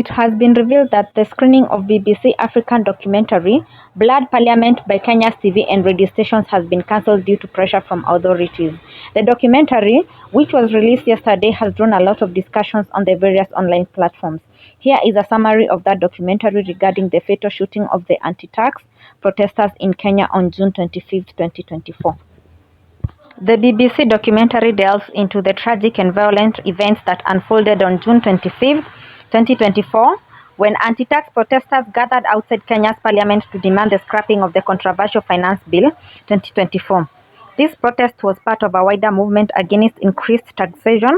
it has been revealed that the screening of BBC African documentary Blood Parliament by Kenya's TV and radio stations has been cancelled due to pressure from authorities. The documentary, which was released yesterday, has drawn a lot of discussions on the various online platforms. Here is a summary of that documentary regarding the fatal shooting of the anti-tax protesters in Kenya on June 25, 2024. The BBC documentary delves into the tragic and violent events that unfolded on June 25, 2024, when anti-tax protesters gathered outside Kenya's parliament to demand the scrapping of the controversial Finance Bill 2024. This protest was part of a wider movement against increased taxation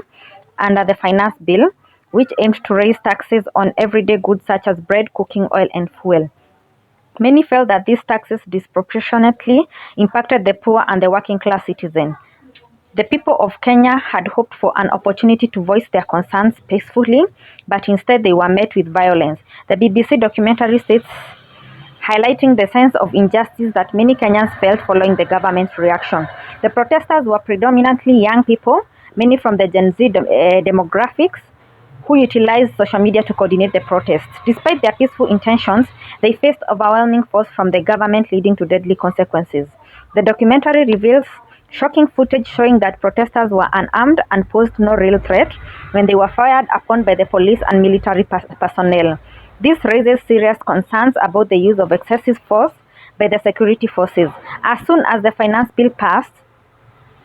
under the Finance Bill, which aimed to raise taxes on everyday goods such as bread, cooking oil, and fuel. Many felt that these taxes disproportionately impacted the poor and the working class citizen. The people of Kenya had hoped for an opportunity to voice their concerns peacefully, but instead they were met with violence. The BBC documentary states, highlighting the sense of injustice that many Kenyans felt following the government's reaction. The protesters were predominantly young people, many from the Gen Z demographics, who utilized social media to coordinate the protests. Despite their peaceful intentions, they faced overwhelming force from the government, leading to deadly consequences. The documentary reveals shocking footage showing that protesters were unarmed and posed no real threat when they were fired upon by the police and military personnel. This raises serious concerns about the use of excessive force by the security forces. As soon as the Finance Bill passed,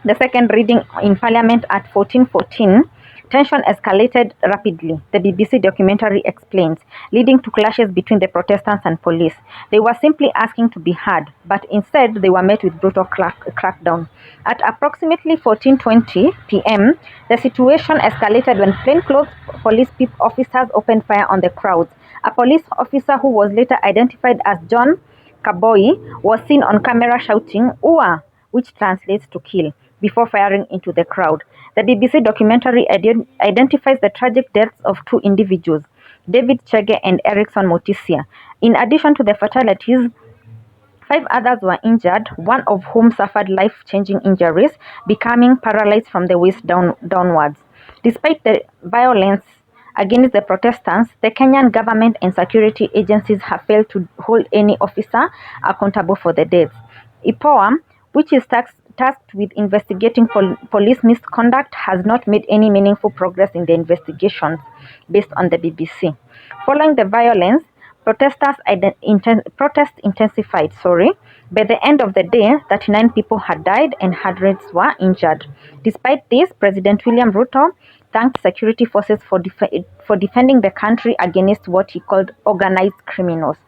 the second reading in Parliament at 1414, tension escalated rapidly, the BBC documentary explains, leading to clashes between the protestants and police. They were simply asking to be heard, but instead they were met with brutal crackdown. At approximately 14:20 p.m., the situation escalated when plainclothes police officers opened fire on the crowds. A police officer who was later identified as John Kaboi was seen on camera shouting, "Ua," which translates to kill, before firing into the crowd. The BBC documentary identifies the tragic deaths of two individuals, David Chege and Erickson Motisia. In addition to the fatalities, 5 others were injured, one of whom suffered life-changing injuries, becoming paralyzed from the waist downwards. Despite the violence against the protestants, the Kenyan government and security agencies have failed to hold any officer accountable for the deaths. IPOA, which is tasked with investigating police misconduct, has not made any meaningful progress in the investigations, based on the BBC. Following the violence, protests intensified. By the end of the day, 39 people had died and hundreds were injured. Despite this, President William Ruto thanked security forces for defending the country against what he called organized criminals.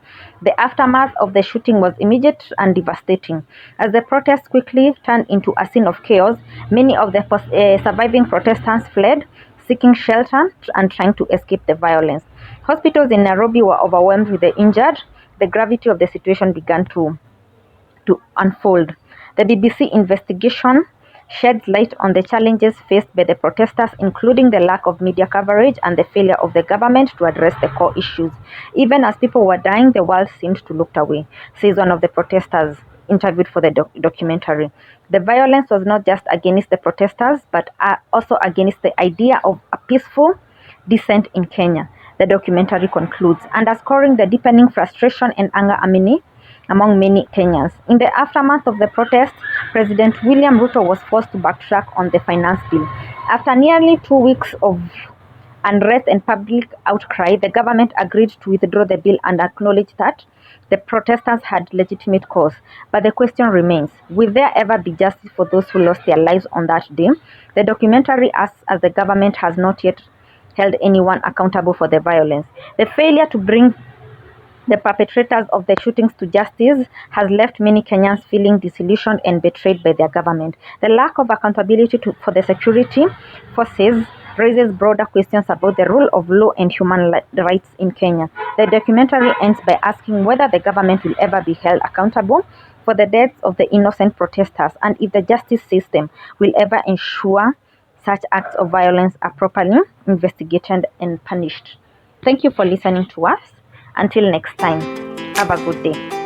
The aftermath of the shooting was immediate and devastating. As the protests quickly turned into a scene of chaos, many of the surviving protestants fled, seeking shelter and trying to escape the violence. Hospitals in Nairobi were overwhelmed with the injured. The gravity of the situation began to unfold. The BBC investigation sheds light on the challenges faced by the protesters, including the lack of media coverage and the failure of the government to address the core issues. Even as people were dying, the world seemed to look away, says one of the protesters interviewed for the documentary. The violence was not just against the protesters, but also against the idea of a peaceful dissent in Kenya, the documentary concludes, underscoring the deepening frustration and anger among many Kenyans. In the aftermath of the protest, President William Ruto was forced to backtrack on the Finance Bill. After nearly 2 weeks of unrest and public outcry, the government agreed to withdraw the bill and acknowledged that the protesters had legitimate cause. But the question remains, will there ever be justice for those who lost their lives on that day? The documentary asks, as the government has not yet held anyone accountable for the violence. The failure to bring the perpetrators of the shootings to justice has left many Kenyans feeling disillusioned and betrayed by their government. The lack of accountability for the security forces raises broader questions about the rule of law and human rights in Kenya. The documentary ends by asking whether the government will ever be held accountable for the deaths of the innocent protesters, and if the justice system will ever ensure such acts of violence are properly investigated and punished. Thank you for listening to us. Until next time, have a good day.